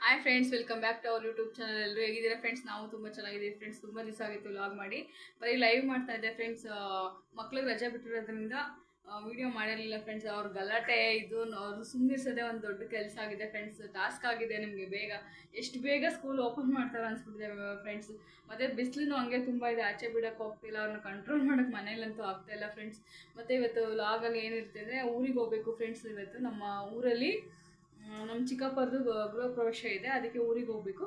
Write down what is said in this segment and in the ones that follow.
Hi friends, welcome back to our YouTube channel. ಎಲ್ಲರೂ ಹೇಗಿದ್ದೀರಾ friends? ನಾವು ತುಂಬ ಚೆನ್ನಾಗಿದ್ದೀವಿ ಫ್ರೆಂಡ್ಸ್. ತುಂಬ ದಿವಸ ಆಗಿತ್ತು ವ್ಲಾಗ್ ಮಾಡಿ, ಬರೀ ಲೈವ್ ಮಾಡ್ತಾ ಇದ್ದೆ ಫ್ರೆಂಡ್ಸ್. ಮಕ್ಳಿಗೆ ರಜೆ ಬಿಟ್ಟಿರೋದ್ರಿಂದ ವಿಡಿಯೋ ಮಾಡಿರಲಿಲ್ಲ ಫ್ರೆಂಡ್ಸ್. ಅವ್ರ ಗಲಾಟೆ ಇದು ಅವ್ರು ಸುಮ್ಮನಿಸೋದೇ ಒಂದು ದೊಡ್ಡ ಕೆಲಸ ಆಗಿದೆ ಫ್ರೆಂಡ್ಸ್. ಟಾಸ್ಕ್ ಆಗಿದೆ ನಿಮಗೆ. ಎಷ್ಟು ಬೇಗ ಸ್ಕೂಲ್ ಓಪನ್ ಮಾಡ್ತಾರೆ ಅನ್ಸ್ಬಿಟ್ಟಿದೆ ಫ್ರೆಂಡ್ಸ್. ಮತ್ತು ಬಿಸಿಲು ಹಂಗೆ ತುಂಬ ಇದೆ, ಆಚೆ ಬಿಡೋಕ್ಕೆ ಹೋಗ್ತಿಲ್ಲ, ಅವ್ರನ್ನ ಕಂಟ್ರೋಲ್ ಮಾಡೋಕ್ಕೆ ಮನೇಲಂತೂ ಆಗ್ತಾಯಿಲ್ಲ ಫ್ರೆಂಡ್ಸ್. ಮತ್ತು ಇವತ್ತು ವ್ಲಾಗಲ್ಲಿ ಏನಿರುತ್ತೆ ಅಂದರೆ ಊರಿಗೆ ಹೋಗಬೇಕು ಫ್ರೆಂಡ್ಸ್. ಇವತ್ತು ನಮ್ಮ ಊರಲ್ಲಿ ನಮ್ಮ ಚಿಕ್ಕಪ್ಪರದು ಗೃಹ ಪ್ರವೇಶ ಇದೆ, ಅದಕ್ಕೆ ಊರಿಗೆ ಹೋಗಬೇಕು.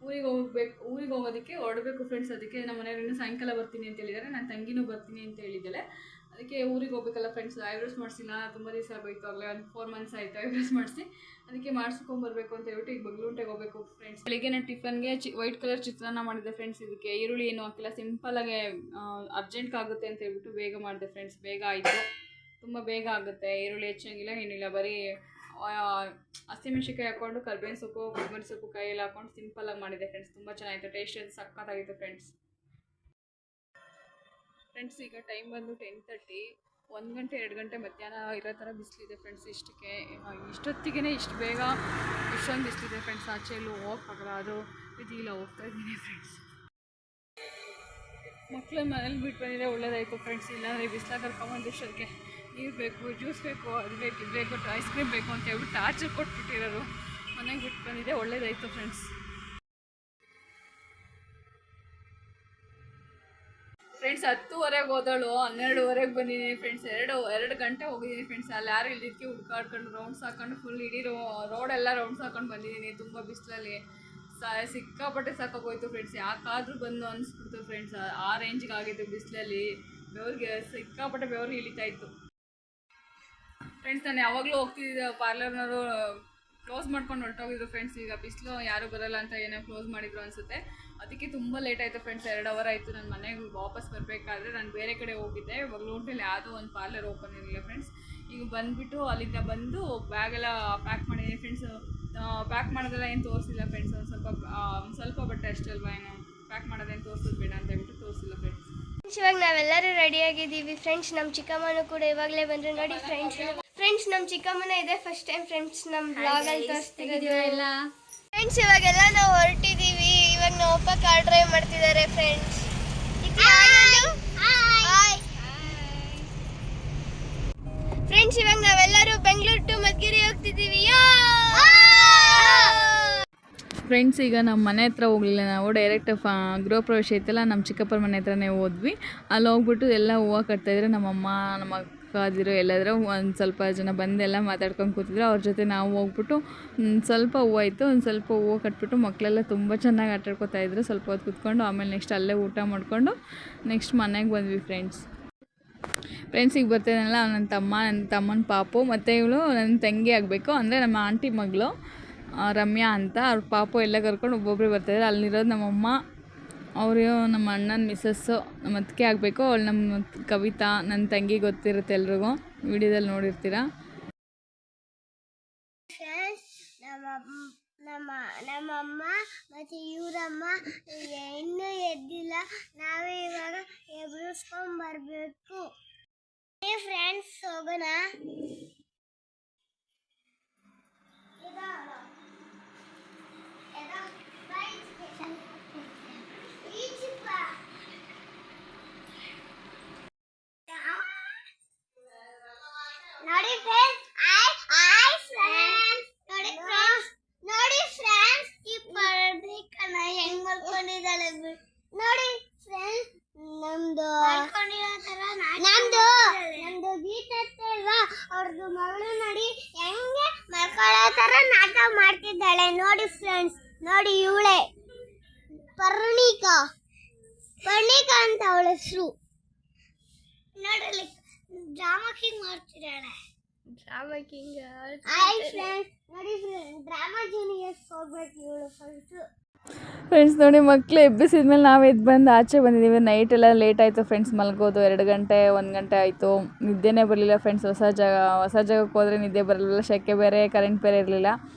ಊರಿಗೆ ಹೋಗೋದಕ್ಕೆ ಹೊರಡಬೇಕು ಫ್ರೆಂಡ್ಸ್. ಅದಕ್ಕೆ ನಮ್ಮ ಮನೆಯವ್ರನ್ನ ಸಾಯಂಕಾಲ ಬರ್ತೀನಿ ಅಂತ ಹೇಳಿದ್ದಾರೆ. ನನ್ನ ತಂಗಿನೂ ಬರ್ತೀನಿ ಅಂತ ಹೇಳಿದ್ದಾಳೆ. ಅದಕ್ಕೆ ಊರಿಗೆ ಹೋಗ್ಬೇಕಲ್ಲ ಫ್ರೆಂಡ್ಸ್. ಐಬ್ರೋಸ್ ಮಾಡಿಸಿಲ್ಲ, ತುಂಬ ದಿವಸ ಆಗೋಯ್ತು, ಆಗಲೇ ಒಂದು 4 months ಆಯಿತು ಐಬ್ರೋಸ್ ಮಾಡಿಸಿ. ಅದಕ್ಕೆ ಮಾಡಿಸ್ಕೊಂಬರ್ಬೇಕು ಅಂತ ಹೇಳ್ಬಿಟ್ಟು ಈಗ ಬಗ್ಲುಂಟೆಗೆ ಹೋಗಬೇಕು ಫ್ರೆಂಡ್ಸ್. ಬೆಳಿಗ್ಗೆ ನಾನು ಟಿಫನ್ಗೆ ವೈಟ್ ಕಲರ್ ಚಿತ್ರಾನ್ನ ಮಾಡಿದೆ ಫ್ರೆಂಡ್ಸ್. ಇದಕ್ಕೆ ಈರುಳ್ಳಿ ಏನು ಹಾಕಿಲ್ಲ, ಸಿಂಪಲ್ಲಾಗೆ ಅರ್ಜೆಂಟ್ ಆಗುತ್ತೆ ಅಂತ ಹೇಳ್ಬಿಟ್ಟು ಬೇಗ ಮಾಡಿದೆ ಫ್ರೆಂಡ್ಸ್. ಬೇಗ ಆಯಿತು, ತುಂಬ ಬೇಗ ಆಗುತ್ತೆ. ಈರುಳ್ಳಿ ಹೆಚ್ಚಂಗಿಲ್ಲ, ಏನಿಲ್ಲ, ಬರೀ ಹಸಿಮೆಣ್ಸಿಕಾಯಿ ಹಾಕ್ಕೊಂಡು ಕರ್ಬೇವಿನ ಸೊಪ್ಪು, ಕೊತ್ತಂಬರಿ ಸೊಪ್ಪು ಕೈಯಲ್ಲಿ ಹಾಕ್ಕೊಂಡು ಸಿಂಪಲ್ಲಾಗಿ ಮಾಡಿದೆ ಫ್ರೆಂಡ್ಸ್. ತುಂಬ ಚೆನ್ನಾಗಿತ್ತು, ಟೇಸ್ಟ್ ಅದು ಸಕ್ಕತ್ತಾಗಿತ್ತು ಫ್ರೆಂಡ್ಸ್. ಈಗ ಟೈಮ್ ಬಂದು 10:30. 1 ಗಂಟೆ 2 ಗಂಟೆ ಮಧ್ಯಾಹ್ನ ಇರೋ ಥರ ಬಿಸಿಲಿದೆ ಫ್ರೆಂಡ್ಸ್. ಇಷ್ಟೊತ್ತಿಗೆ ಇಷ್ಟು ಬೇಗ ಇಷ್ಟೊಂದು ಬಿಸಿಲಿದೆ ಫ್ರೆಂಡ್ಸ್. ಆಚೆ ಎಲ್ಲೂ ಹೋಗೋಕ್ಕಾಗಲ್ಲ, ಅದು ಇದಿಲ್ಲ, ಹೋಗ್ತಾ ಇದ್ದೀನಿ ಫ್ರೆಂಡ್ಸ್. ಮಕ್ಕಳು ಮನೇಲಿ ಬಿಟ್ಟು ಬಂದಿದ್ರೆ ಒಳ್ಳೇದಾಯಿತು ಫ್ರೆಂಡ್ಸ್. ಇಲ್ಲಾಂದರೆ ಬಿಸಿಲಾಗ ಕರ್ಕೊಂಬಂದಿಷ್ಟಕ್ಕೆ ನೀರು ಬೇಕು, ಜ್ಯೂಸ್ ಬೇಕು, ಅದು ಬೇಕು, ಇದು ಬೇಕು, ಐಸ್ ಕ್ರೀಮ್ ಬೇಕು ಅಂತ ಹೇಳ್ಬಿಟ್ಟು ಟಾರ್ಚರ್ ಕೊಟ್ಬಿಟ್ಟಿರೋರು. ಮನೆಗೆ ಬಿಟ್ಟು ಬಂದಿದ್ದೆ ಒಳ್ಳೇದಾಯಿತು ಫ್ರೆಂಡ್ಸ್. ಫ್ರೆಂಡ್ಸ್ 10:30 ಹೋದಳು, 12:30 ಬಂದಿದ್ದೀನಿ ಫ್ರೆಂಡ್ಸ್. ಎರಡು ಗಂಟೆ ಹೋಗಿದ್ದೀನಿ ಫ್ರೆಂಡ್ಸ್. ಅಲ್ಲಿ ಯಾರು ಇಲ್ಲಿದ್ದಕ್ಕೆ ಹುಡ್ಕಾಡ್ಕೊಂಡು ರೌಂಡ್ಸ್ ಹಾಕೊಂಡು ಫುಲ್ ಇಡೀ ರೋಡೆಲ್ಲ ರೌಂಡ್ಸ್ ಹಾಕೊಂಡು ಬಂದಿದ್ದೀನಿ. ತುಂಬ ಬಿಸಿಲಲ್ಲಿ ಸಿಕ್ಕಾಪಟ್ಟೆ ಸಾಕಾಗೋಯ್ತು ಫ್ರೆಂಡ್ಸ್. ಯಾಕಾದರೂ ಬಂದು ಅನಿಸ್ಬಿಡ್ತು ಫ್ರೆಂಡ್ಸ್. ಆ ರೇಂಜ್ಗೆ ಆಗಿತ್ತು ಬಿಸಿಲಲ್ಲಿ. ಬೆವ್ರಿಗೆ ಸಿಕ್ಕಾಪಟ್ಟೆ ಬೆವ್ರು ಇಳಿತಾ ಇತ್ತು ಫ್ರೆಂಡ್ಸ್. ನಾನು ಯಾವಾಗಲೂ ಹೋಗ್ತಿದ್ದೆ ಪಾರ್ಲರ್ನವರು ಕ್ಲೋಸ್ ಮಾಡ್ಕೊಂಡು ಹೊರಟೋಗಿದ್ರು ಫ್ರೆಂಡ್ಸ್. ಈಗ ಬಿಸಿಲು ಯಾರೂ ಬರೋಲ್ಲ ಅಂತ ಏನೋ ಕ್ಲೋಸ್ ಮಾಡಿದ್ರು ಅನಿಸುತ್ತೆ. ಅದಕ್ಕೆ ತುಂಬ ಲೇಟ್ ಆಯಿತು ಫ್ರೆಂಡ್ಸ್. 2 hour ಆಯಿತು. ನನ್ನ ಮನೆಗೆ ವಾಪಸ್ ಬರಬೇಕಾದ್ರೆ ನಾನು ಬೇರೆ ಕಡೆ ಹೋಗಿದ್ದೆ. ಬಗ್ಲುಂಟೆಯಲ್ಲಿ ಯಾವುದೋ ಒಂದು ಪಾರ್ಲರ್ ಓಪನ್ ಇರಲಿಲ್ಲ ಫ್ರೆಂಡ್ಸ್. ಈಗ ಬಂದುಬಿಟ್ಟು ಅಲ್ಲಿಂದ ಬಂದು ಬ್ಯಾಗೆಲ್ಲ ಪ್ಯಾಕ್ ಮಾಡಿದ್ದೀನಿ ಫ್ರೆಂಡ್ಸ್. ಪ್ಯಾಕ್ ಮಾಡೋದೆಲ್ಲ ಏನು ತೋರಿಸಿಲ್ಲ ಫ್ರೆಂಡ್ಸ್. ಒಂದು ಸ್ವಲ್ಪ ಬಟ್ಟೆ ಅಷ್ಟೇ ಅಲ್ವಾ, ಏನು ಪ್ಯಾಕ್ ಮಾಡೋದೇನು ತೋರಿಸೋದು ಬೇಡ ಅಂತ ಹೇಳ್ಬಿಟ್ಟು ತೋರಿಸಿಲ್ಲ ಫ್ರೆಂಡ್ಸ್. ಇವಾಗ ನಾವೆಲ್ಲರೂ ರೆಡಿಯಾಗಿದ್ದೀವಿ ಫ್ರೆಂಡ್ಸ್. ನಮ್ಮ ಚಿಕ್ಕಮ್ಮನೂ ಕೂಡ ಇವಾಗಲೇ ಬಂದರು ನೋಡಿ ಫ್ರೆಂಡ್ಸ್. ನಮ್ಮ ಚಿಕ್ಕಮ್ಮನ ಇದೆ ಫಸ್ಟ್ ಟೈಮ್ ಫ್ರೆಂಡ್ಸ್ ನಮ್ಮ ಬ್ಲಾಗಲ್ಲಿ ತೋರಿಸ್ತಿದ್ದೀವಿ ಎಲ್ಲ ಫ್ರೆಂಡ್ಸ್. ಇವಾಗೆಲ್ಲ ನಾವು ಹೊರಟಿದ್ದೀವಿ. ಇವಾಗ ನಾವು ಅಪ್ಪ ಕಾರ್ ಡ್ರೈವ್ ಮಾಡ್ತಿದ್ದಾರೆ ಫ್ರೆಂಡ್ಸ್. ಫ್ರೆಂಡ್ಸ್ ಇವಾಗ ನಾವೆಲ್ಲರೂ ಬೆಂಗಳೂರು ಟು ಮಧುಗಿರಿ ಹೋಗ್ತಿದ್ದೀವಿ. ಫ್ರೆಂಡ್ಸ್ ಈಗ ನಮ್ಮ ಮನೆ ಹತ್ರ ಹೋಗಲಿಲ್ಲ, ನಾವು ಡೈರೆಕ್ಟ್ ಗೃಹ ಪ್ರವೇಶ ಇತ್ತಲ್ಲ, ನಮ್ಮ ಚಿಕ್ಕಪ್ಪರ ಮನೆ ಹತ್ರನೇ ಹೋದ್ವಿ. ಅಲ್ಲಿ ಹೋಗ್ಬಿಟ್ಟು ಎಲ್ಲ ಹೂವು ಕಟ್ತಾಯಿದ್ರು. ನಮ್ಮಮ್ಮ, ನಮ್ಮ ಅಕ್ಕಾದಿರು ಎಲ್ಲಾದರೂ ಒಂದು ಸ್ವಲ್ಪ ಜನ ಬಂದೆಲ್ಲ ಮಾತಾಡ್ಕೊಂಡು ಕೂತಿದ್ರು. ಅವ್ರ ಜೊತೆ ನಾವು ಹೋಗ್ಬಿಟ್ಟು ಸ್ವಲ್ಪ ಹೂವು ಇತ್ತು, ಒಂದು ಸ್ವಲ್ಪ ಹೂವು ಕಟ್ಬಿಟ್ಟು ಮಕ್ಕಳೆಲ್ಲ ತುಂಬ ಚೆನ್ನಾಗಿ ಆಟಾಡ್ಕೊತಾಯಿದ್ರು. ಸ್ವಲ್ಪ ಹೊತ್ತು ಕೂತ್ಕೊಂಡು ಆಮೇಲೆ ನೆಕ್ಸ್ಟ್ ಅಲ್ಲೇ ಊಟ ಮಾಡಿಕೊಂಡು ನೆಕ್ಸ್ಟ್ ಮನೆಗೆ ಬಂದ್ವಿ ಫ್ರೆಂಡ್ಸ್. ಈಗ ಬರ್ತಾಯಿದ್ದಾನಲ್ಲ ನನ್ನ ತಮ್ಮನ ಪಾಪು, ಮತ್ತು ಇವಳು ನನ್ನ ತಂಗಿ ಆಗಬೇಕು, ಅಂದರೆ ನಮ್ಮ ಆಂಟಿ ಮಗಳು ರಮ್ಯಾ ಅಂತ. ಅವ್ರ ಪಾಪು ಎಲ್ಲ ಕರ್ಕೊಂಡು ಒಬ್ಬೊಬ್ಬರೇ ಬರ್ತಾಯಿದ್ದಾರೆ. ಅಲ್ಲಿರೋದು ನಮ್ಮಮ್ಮ, ಅವರು ನಮ್ಮ ಅಣ್ಣನ ಮಿಸ್ಸಸ್ಸು, ನಮ್ಮ ಅತ್ತಿಗೆ ಆಗಬೇಕು. ಅವಳು ನಮ್ಮ ಕವಿತಾ, ನನ್ನ ತಂಗಿ, ಗೊತ್ತಿರುತ್ತೆ ಎಲ್ರಿಗೂ, ವಿಡಿಯೋದಲ್ಲಿ ನೋಡಿರ್ತೀರ. ನಮ್ಮಮ್ಮ ಮತ್ತು ಇವರಮ್ಮ ಇನ್ನೂ ಎದ್ದಿಲ್ಲ. ನಾವೇ ಇವಾಗ ಎಬ್ಬಿಸ್ಕೊಂಡ್ಬರ್ಬೇಕು ಫ್ರೆಂಡ್ಸ್. ಹೋಗೋಣ. ನೋಡಿ ಫ್ರೆಂಡ್ಸ್, ನೋಡಿ ಫ್ರೆಂಡ್ಸ್, ಈ ಪರ್ದಿಕನ ಹೆಂಗ್ ಮಾಡ್ಕೊಂಡಿದ್ದಾಳೆ ನೋಡಿ ಫ್ರೆಂಡ್ಸ್. ನಮ್ದು ಗೀತತ್ತೆ ಅಲ್ವಾ, ಅವ್ರದ್ದು ಮಗಳು ನೋಡಿ ಹೆಂಗೆ ಮಲ್ಕೊಳ್ಳೋ ಥರ ನಾಟಕ ಮಾಡ್ತಿದ್ದಾಳೆ ನೋಡಿ ಫ್ರೆಂಡ್ಸ್. ನೋಡಿ ಇವಳೆ ಪರ್ಣಿಕಾ ಅಂತ ಅವಳ ಹೆಸರು. ನೋಡಲಿ ಡ್ರಾಮಾ ಕಿಂಗ್ ಮಾಡ್ತಿದ್ದಾಳೆ. ಹಾಯ್ ಫ್ರೆಂಡ್ಸ್, ನೋಡಿ ಡ್ರಾಮಾ ಜೂನಿಯರ್ಸ್ ಹೋಗ್ಬೇಕು ಇವಳು ಫಸ್ಟ್. ಫ್ರೆಂಡ್ಸ್ ನೋಡಿ, ಮಕ್ಕಳು ಎಬ್ಬಿಸಿದ್ಮೇಲೆ ನಾವು ಎದ್ದು ಬಂದು ಆಚೆ ಬಂದಿದ್ದೀವಿ. ನೈಟ್ ಎಲ್ಲ ಲೇಟ್ ಆಯಿತು ಫ್ರೆಂಡ್ಸ್ ಮಲ್ಗೋದು. 2 ಗಂಟೆ 1 ಗಂಟೆ ಆಯಿತು. ನಿದ್ದೆನೇ ಬರಲಿಲ್ಲ ಫ್ರೆಂಡ್ಸ್. ಹೊಸ ಜಾಗಕ್ಕೆ ಹೋದರೆ ನಿದ್ದೆ ಬರಲಿಲ್ಲ, ಶೆಕೆ ಬೇರೆ, ಕರೆಂಟ್ ಬೇರೆ ಇರಲಿಲ್ಲ.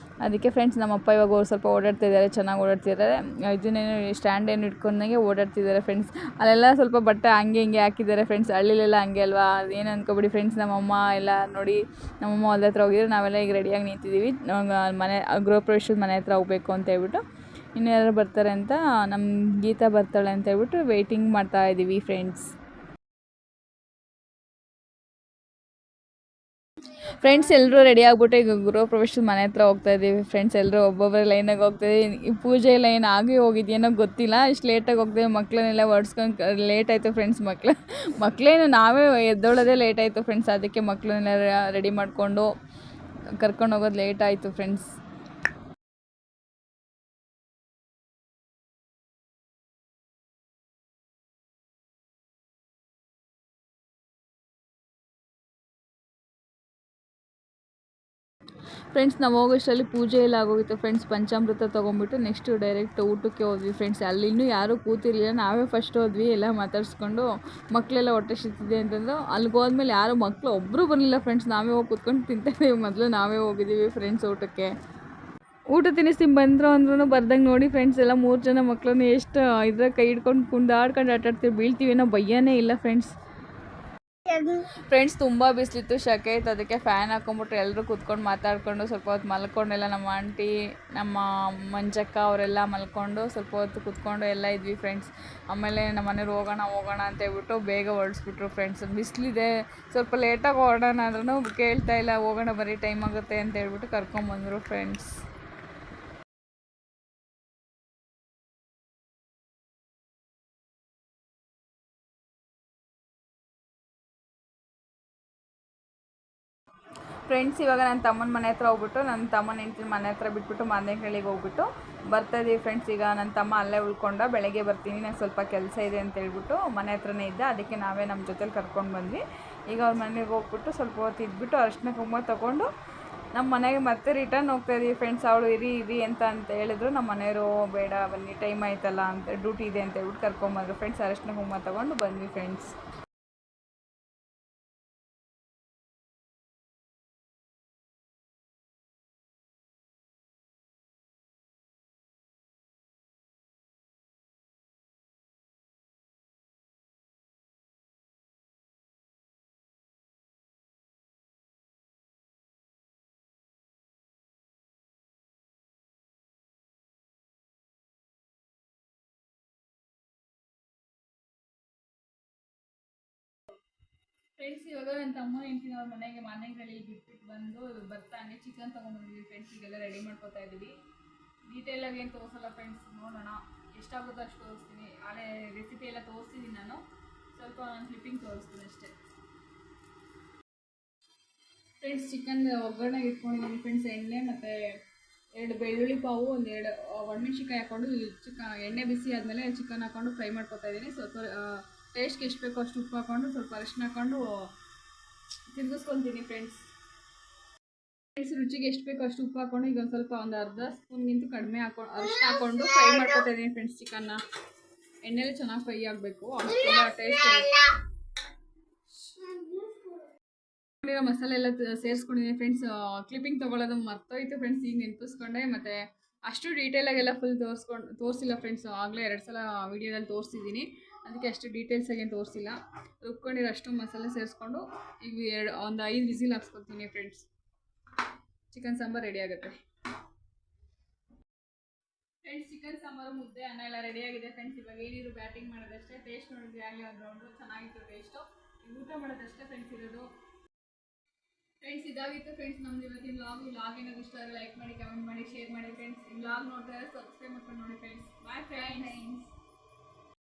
ಅದಕ್ಕೆ ಫ್ರೆಂಡ್ಸ್ ನಮ್ಮಪ್ಪ ಇವಾಗ ಸ್ವಲ್ಪ ಓಡಾಡ್ತಿದ್ದಾರೆ, ಚೆನ್ನಾಗಿ ಓಡಾಡ್ತಿದ್ದಾರೆ. ಇದನ್ನೇನು ಸ್ಟ್ಯಾಂಡ್ ಏನು ಇಟ್ಕೊಂಡಂಗೆ ಓಡಾಡ್ತಿದ್ದಾರೆ ಫ್ರೆಂಡ್ಸ್. ಅಲ್ಲೆಲ್ಲ ಸ್ವಲ್ಪ ಬಟ್ಟೆ ಹಂಗೆ ಹಿಂಗೆ ಹಾಕಿದ್ದಾರೆ ಫ್ರೆಂಡ್ಸ್. ಹಳ್ಳಿಲೆಲ್ಲ ಹಂಗೆ ಅಲ್ವಾ, ಏನು ಅಂದ್ಕೊಬಿಡಿ ಫ್ರೆಂಡ್ಸ್. ನಮ್ಮಮ್ಮ ಎಲ್ಲ ನೋಡಿ, ನಮ್ಮಮ್ಮ ಹೊಲ್ದ ಹತ್ರ ಹೋಗಿದ್ರು, ನಾವೆಲ್ಲ ಈಗ ರೆಡಿಯಾಗಿ ನಿಂತಿದ್ದೀವಿ. ಮನೆ ಗೃಹ ಪ್ರವೇಶದ ಮನೆ ಹತ್ರ ಹೋಗ್ಬೇಕು ಅಂತ ಹೇಳ್ಬಿಟ್ಟು, ಇನ್ನು ಯಾರು ಬರ್ತಾರೆ ಅಂತ, ನಮ್ಮ ಗೀತಾ ಬರ್ತಾಳೆ ಅಂತ ಹೇಳ್ಬಿಟ್ಟು ವೆಯ್ಟಿಂಗ್ ಮಾಡ್ತಾ ಇದ್ದೀವಿ ಫ್ರೆಂಡ್ಸ್. ಫ್ರೆಂಡ್ಸ್ ಎಲ್ಲರೂ ರೆಡಿ ಆಗ್ಬಿಟ್ಟು ಈಗ ಗೃಹ ಪ್ರವೇಶದ ಮನೆ ಹತ್ರ ಹೋಗ್ತಾ ಇದ್ದೀವಿ ಫ್ರೆಂಡ್ಸ್. ಎಲ್ಲರೂ ಒಬ್ಬೊಬ್ಬರೇ ಲೈನಾಗಿ ಹೋಗ್ತಾಯಿದ್ದೀವಿ. ಈ ಪೂಜೆ ಲೈನ್ ಆಗಿ ಹೋಗಿದ್ದೇನೋ ಗೊತ್ತಿಲ್ಲ, ಇಷ್ಟು ಲೇಟಾಗಿ ಹೋಗ್ತೇವೆ. ಮಕ್ಕಳನ್ನೆಲ್ಲ ಹೊಡ್ಸ್ಕೊಂಡು ಲೇಟ್ ಆಯಿತು ಫ್ರೆಂಡ್ಸ್. ಮಕ್ಕಳೇನು ನಾವೇ ಎದ್ದೊಳೋದೇ ಲೇಟ್ ಆಯಿತು ಫ್ರೆಂಡ್ಸ್. ಅದಕ್ಕೆ ಮಕ್ಕಳನ್ನೆಲ್ಲ ರೆಡಿ ಮಾಡಿಕೊಂಡು ಕರ್ಕೊಂಡು ಹೋಗೋದು ಲೇಟ್ ಆಯಿತು ಫ್ರೆಂಡ್ಸ್. ಫ್ರೆಂಡ್ಸ್ ನಾವು ಹೋಗೋಷ್ಟರಲ್ಲಿ ಪೂಜೆ ಎಲ್ಲ ಆಗೋಗಿತ್ತು ಫ್ರೆಂಡ್ಸ್. ಪಂಚಾಮೃತ ತೊಗೊಂಬಿಟ್ಟು ನೆಕ್ಸ್ಟ್ ಡೈರೆಕ್ಟ್ ಊಟಕ್ಕೆ ಹೋದ್ವಿ ಫ್ರೆಂಡ್ಸ್. ಅಲ್ಲಿ ಇನ್ನೂ ಯಾರೂ ಕೂತಿರಲಿಲ್ಲ, ನಾವೇ ಫಸ್ಟ್ ಹೋದ್ವಿ. ಎಲ್ಲ ಮಾತಾಡಿಸ್ಕೊಂಡು ಮಕ್ಕಳೆಲ್ಲ ಹೊಟ್ಟೆ ಸಿಗ್ತಿದೆ ಅಂತಂದು ಅಲ್ಲಿಗೆ ಹೋದ್ಮೇಲೆ ಯಾರು ಮಕ್ಕಳು ಒಬ್ಬರು ಬರಲಿಲ್ಲ ಫ್ರೆಂಡ್ಸ್. ನಾವೇ ಹೋಗಿ ಕೂತ್ಕೊಂಡು ತಿಂತಾಯಿದ್ದೀವಿ. ಮೊದಲು ನಾವೇ ಹೋಗಿದ್ದೀವಿ ಫ್ರೆಂಡ್ಸ್ ಊಟಕ್ಕೆ. ಊಟ ತಿನ್ನಿಸ್ತೀನಿ ಬಂದರು ಅಂದ್ರೂ ಬರ್ದಂಗೆ ನೋಡಿ ಫ್ರೆಂಡ್ಸ್. ಎಲ್ಲ 3 ಜನ ಮಕ್ಕಳನ್ನು ಎಷ್ಟು ಇದ್ರಾಗ ಕೈ ಹಿಡ್ಕೊಂಡು ಕುಂದಾಡ್ಕೊಂಡು ಆಟಾಡ್ತೀವಿ. ಬೀಳ್ತೀವಿ ಅನ್ನೋ ಭಯನೇ ಇಲ್ಲ ಫ್ರೆಂಡ್ಸ್. ಫ್ರೆಂಡ್ಸ್ ತುಂಬ ಬಿಸಿಲಿತ್ತು, ಶೆಕೆ ಇತ್ತು. ಅದಕ್ಕೆ ಫ್ಯಾನ್ ಹಾಕೊಂಬಿಟ್ರೆ ಎಲ್ಲರೂ ಕೂತ್ಕೊಂಡು ಮಾತಾಡ್ಕೊಂಡು ಸ್ವಲ್ಪ ಹೊತ್ತು ಮಲ್ಕೊಂಡೆಲ್ಲ. ನಮ್ಮ ಆಂಟಿ, ನಮ್ಮ ಮಂಜಕ್ಕ ಅವರೆಲ್ಲ ಮಲ್ಕೊಂಡು ಸ್ವಲ್ಪ ಹೊತ್ತು ಕೂತ್ಕೊಂಡು ಎಲ್ಲ ಇದ್ವಿ ಫ್ರೆಂಡ್ಸ್. ಆಮೇಲೆ ನಮ್ಮ ಮನೆಯವ್ರು ಹೋಗೋಣ ಅಂತ ಹೇಳ್ಬಿಟ್ಟು ಬೇಗ ಹೊರಡಿಸ್ಬಿಟ್ರು ಫ್ರೆಂಡ್ಸ್. ಬಿಸಿಲಿದೆ, ಸ್ವಲ್ಪ ಲೇಟಾಗಿ ಹೊರಡೋಣ ಅಂದ್ರೂ ಕೇಳ್ತಾ ಇಲ್ಲ. ಹೋಗೋಣ ಬರೀ ಟೈಮ್ ಆಗುತ್ತೆ ಅಂತ ಹೇಳ್ಬಿಟ್ಟು ಕರ್ಕೊಂಬಂದರು ಫ್ರೆಂಡ್ಸ್. ಫ್ರೆಂಡ್ಸ್ ಇವಾಗ ನನ್ನ ತಮ್ಮನ ಮನೆ ಹತ್ರ ಹೋಗ್ಬಿಟ್ಟು, ನನ್ನ ತಮ್ಮನ ಹೆಂಡ್ತಿನ ಮನೆ ಹತ್ರ ಬಿಟ್ಬಿಟ್ಟು ಮಾದೇನಹಳ್ಳಿಗೆ ಹೋಗ್ಬಿಟ್ಟು ಬರ್ತಾಯಿದ್ದೀವಿ ಫ್ರೆಂಡ್ಸ್. ಈಗ ನನ್ನ ತಮ್ಮ ಅಲ್ಲೇ ಉಳ್ಕೊಂಡ, ಬೆಳಗ್ಗೆ ಬರ್ತೀನಿ, ನಂಗೆ ಸ್ವಲ್ಪ ಕೆಲಸ ಇದೆ ಅಂತ ಹೇಳ್ಬಿಟ್ಟು ಮನೆ ಹತ್ರನೇ ಇದ್ದ. ಅದಕ್ಕೆ ನಾವೇ ನಮ್ಮ ಜೊತೆಲಿ ಕರ್ಕೊಂಡು ಬಂದ್ವಿ. ಈಗ ಅವ್ರ ಮನೆಗೆ ಹೋಗ್ಬಿಟ್ಟು ಸ್ವಲ್ಪ ಹೊತ್ತು ಇದ್ಬಿಟ್ಟು ಅರಿಶಿನ ಕುಂಕುಮ ತೊಗೊಂಡು ನಮ್ಮ ಮನೆಗೆ ಮತ್ತೆ ರಿಟರ್ನ್ ಹೋಗ್ತಾಯಿದ್ದೀವಿ ಫ್ರೆಂಡ್ಸ್. ಅವಳು ಇರಿ ಅಂತ ಹೇಳಿದ್ರು. ನಮ್ಮ ಮನೆಯವರು ಬೇಡ ಬನ್ನಿ, ಟೈಮ್ ಆಯ್ತಲ್ಲ ಅಂತ, ಡ್ಯೂಟಿ ಇದೆ ಅಂತ ಹೇಳ್ಬಿಟ್ಟು ಕರ್ಕೊಂಬಂದರು ಫ್ರೆಂಡ್ಸ್. ಅರಿಶಿನ ಕುಂಕುಮ ತೊಗೊಂಡು ಬಂದ್ವಿ ಫ್ರೆಂಡ್ಸ್. ಫ್ರೆಂಡ್ಸ್ ಇವಾಗ ನನ್ನ ತಮ್ಮ ಹೆಂಡ್ತಿನ ಅವ್ರ ಮನೆಗೆ ಮಾದೇನಹಳ್ಳಿ ಬಿಟ್ಬಿಟ್ಟು ಬಂದು ಬರ್ತಾನೆ. ಚಿಕನ್ ತೊಗೊಂಡ್ಬಂದಿದ್ವಿ ಫ್ರೆಂಡ್ಸ್. ಈಗೆಲ್ಲ ರೆಡಿ ಮಾಡ್ಕೊತಾ ಇದ್ದೀವಿ. ಡೀಟೇಲಾಗಿ ಏನು ತೋರಿಸಲ್ಲ ಫ್ರೆಂಡ್ಸ್, ನೋಡೋಣ ಎಷ್ಟಾಗುತ್ತೋ ಅಷ್ಟು ತೋರಿಸ್ತೀನಿ. ಆಳೆ ರೆಸಿಪಿ ಎಲ್ಲ ತೋರಿಸ್ತಿದ್ದೀನಿ ನಾನು, ಸ್ವಲ್ಪ ನಾನು ಕ್ಲಿಪ್ಪಿಂಗ್ ತೋರಿಸ್ತೀನಿ ಅಷ್ಟೇ. ಫ್ರೆಂಡ್ಸ್ ಚಿಕನ್ ಒಗ್ಗರಣೆಗೆ ಇಟ್ಕೊಂಡಿದ್ದೀನಿ ಫ್ರೆಂಡ್ಸ್. ಎಣ್ಣೆ ಮತ್ತು 2 ಬೆಳ್ಳುಳ್ಳಿ ಪಾವು, 2 ಒಣಮೆಣ್ಸಿನ್ಕಾಯಿ ಹಾಕ್ಕೊಂಡು ಎಣ್ಣೆ ಬಿಸಿ ಆದಮೇಲೆ ಚಿಕನ್ ಹಾಕ್ಕೊಂಡು ಫ್ರೈ ಮಾಡ್ಕೊತಾ ಇದ್ದೀನಿ. ಸ್ವಲ್ಪ ಟೇಸ್ಟ್ಗೆ ಎಷ್ಟು ಬೇಕೋ ಅಷ್ಟು ಉಪ್ಪು ಹಾಕ್ಕೊಂಡು ಸ್ವಲ್ಪ ಅರಿಶಿನ ಹಾಕ್ಕೊಂಡು ತಿರುಗಿಸ್ಕೊತೀನಿ ಫ್ರೆಂಡ್ಸ್. ರುಚಿಗೆ ಎಷ್ಟು ಬೇಕೋ ಅಷ್ಟು ಉಪ್ಪು ಹಾಕ್ಕೊಂಡು ಈಗ ಒಂದು ಸ್ವಲ್ಪ ಒಂದು ಅರ್ಧ ಸ್ಪೂನ್ಗಿಂತ ಕಡಿಮೆ ಅರಿಶಿನ ಹಾಕ್ಕೊಂಡು ಫ್ರೈ ಮಾಡ್ಕೊತಾ ಇದ್ದೀನಿ ಫ್ರೆಂಡ್ಸ್. ಚಿಕನ್ನ ಎಣ್ಣೆಲಿ ಚೆನ್ನಾಗಿ ಫ್ರೈ ಆಗಬೇಕು, ತುಂಬ ಟೇಸ್ಟ್. ಮಸಾಲೆ ಎಲ್ಲ ಸೇರಿಸ್ಕೊಂಡಿದ್ದೀನಿ ಫ್ರೆಂಡ್ಸ್. ಕ್ಲಿಪ್ಪಿಂಗ್ ತೊಗೊಳ್ಳೋದು ಮರ್ತೋಯ್ತು ಫ್ರೆಂಡ್ಸ್, ಈಗ ನೆನಪಿಸ್ಕೊಂಡೆ. ಮತ್ತು ಅಷ್ಟು ಡೀಟೇಲಾಗೆಲ್ಲ ಫುಲ್ ತೋರಿಸಿಲ್ಲ ಫ್ರೆಂಡ್ಸ್. ಆಗಲೇ 2 ಸಲ ವೀಡಿಯೋದಲ್ಲಿ ತೋರಿಸಿದ್ದೀನಿ, ಅದಕ್ಕೆ ಅಷ್ಟು ಡೀಟೇಲ್ಸಾಗಿ ಏನು ತೋರಿಸಿಲ್ಲ. ರುಬ್ಕೊಂಡಿರೋ ಅಷ್ಟು ಮಸಾಲೆ ಸೇರಿಸ್ಕೊಂಡು ಈಗ ಒಂದು 5 ವಿಸಿಲ್ ಹಾಕ್ಸ್ಕೊತೀನಿ ಫ್ರೆಂಡ್ಸ್. ಚಿಕನ್ ಸಾಂಬಾರು ರೆಡಿ ಆಗುತ್ತೆ ಫ್ರೆಂಡ್ಸ್. ಚಿಕನ್ ಸಾಂಬಾರು, ಮುದ್ದೆ, ಅನ್ನ ಎಲ್ಲ ರೆಡಿಯಾಗಿದೆ ಫ್ರೆಂಡ್ಸ್. ಇವಾಗ ಏನಿದ್ರು ಬ್ಯಾಟಿಂಗ್ ಮಾಡೋದಷ್ಟೇ. ಟೇಸ್ಟ್ ನೋಡಿದ್ವಿ ಆಗಲಿ ಒಂದು ರೌಂಡು, ಚೆನ್ನಾಗಿತ್ತು ಟೇಸ್ಟು. ಊಟ ಮಾಡೋದಷ್ಟೇ ಫ್ರೆಂಡ್ಸ್ ಇರೋದು. ಫ್ರೆಂಡ್ಸ್ ಇದಾಗಿತ್ತು ಫ್ರೆಂಡ್ಸ್ ನಮ್ದು ಇವತ್ತಿನ ವ್ಲಾಗ್. ಏನಾದ್ರು ಇಷ್ಟ ಆದರೆ ಲೈಕ್ ಮಾಡಿ, ಕಮೆಂಟ್ ಮಾಡಿ, ಶೇರ್ ಮಾಡಿ ಫ್ರೆಂಡ್ಸ್. ಈ ವ್ಲಾಗ್ ನೋಡ್ತಾ ಇದ್ದಾರೆ ಸಬ್ಸ್ಕ್ರೈಬ್ ಮಾಡ್ಕೊಂಡು ನೋಡಿ ಫ್ರೆಂಡ್ಸ್. Bye friends.